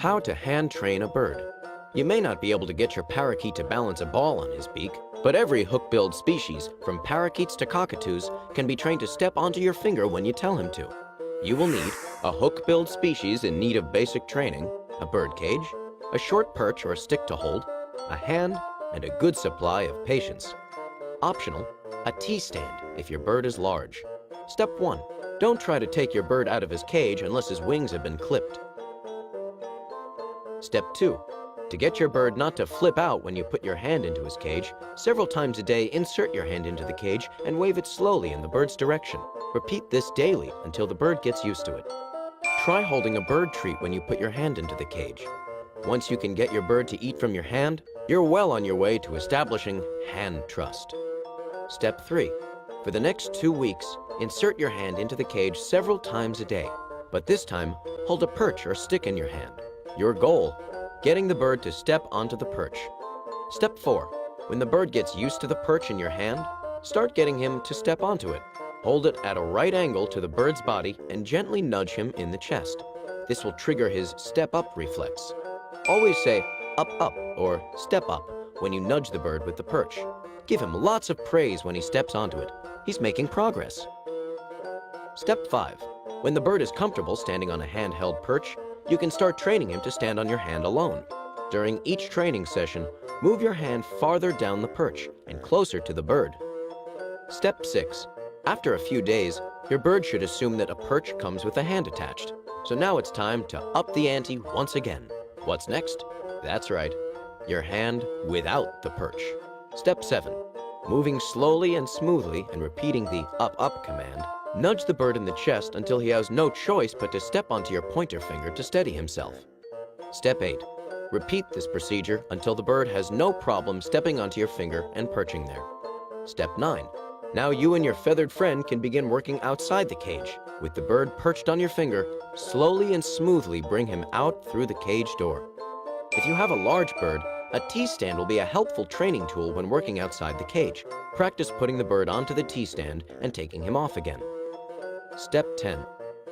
How to hand train a bird. You may not be able to get your parakeet to balance a ball on his beak, but every hook-billed species, from parakeets to cockatoos, can be trained to step onto your finger when you tell him to. You will need a hook-billed species in need of basic training, a bird cage, a short perch or a stick to hold, a hand, and a good supply of patience. Optional, a T-stand if your bird is large. Step 1. Don't try to take your bird out of his cage unless his wings have been clipped. Step 2. To get your bird not to flip out when you put your hand into his cage, several times a day insert your hand into the cage and wave it slowly in the bird's direction. Repeat this daily until the bird gets used to it. Try holding a bird treat when you put your hand into the cage. Once you can get your bird to eat from your hand, you're well on your way to establishing hand trust. Step 3. For the next 2 weeks, insert your hand into the cage several times a day, but this time, hold a perch or stick in your hand. Your goal, getting the bird to step onto the perch. Step 4. When the bird gets used to the perch in your hand, start getting him to step onto it. Hold it at a right angle to the bird's body and gently nudge him in the chest. This will trigger his step-up reflex. Always say, up, up, or step up when you nudge the bird with the perch. Give him lots of praise when he steps onto it. He's making progress. Step 5. When the bird is comfortable standing on a handheld perch, you can start training him to stand on your hand alone. During each training session, move your hand farther down the perch and closer to the bird. Step 6. After a few days, your bird should assume that a perch comes with a hand attached. So now it's time to up the ante once again. What's next? That's right, your hand without the perch. Step 7. Moving slowly and smoothly and repeating the up, up command, nudge the bird in the chest until he has no choice but to step onto your pointer finger to steady himself. Step 8. Repeat this procedure until the bird has no problem stepping onto your finger and perching there. Step 9. Now you and your feathered friend can begin working outside the cage. With the bird perched on your finger, slowly and smoothly bring him out through the cage door. If you have a large bird, a T-stand will be a helpful training tool when working outside the cage. Practice putting the bird onto the T-stand and taking him off again. Step 10.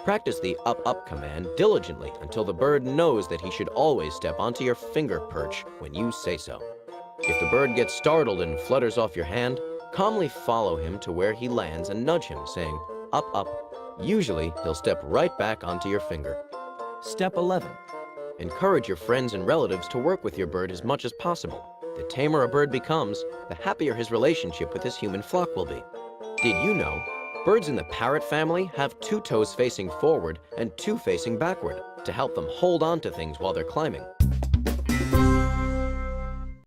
Practice the up, up command diligently until the bird knows that he should always step onto your finger perch when you say so. If the bird gets startled and flutters off your hand, calmly follow him to where he lands and nudge him, saying, up, up. Usually, he'll step right back onto your finger. Step 11. Encourage your friends and relatives to work with your bird as much as possible. The tamer a bird becomes, the happier his relationship with his human flock will be. Did you know birds in the parrot family have 2 toes facing forward and 2 facing backward to help them hold on to things while they're climbing?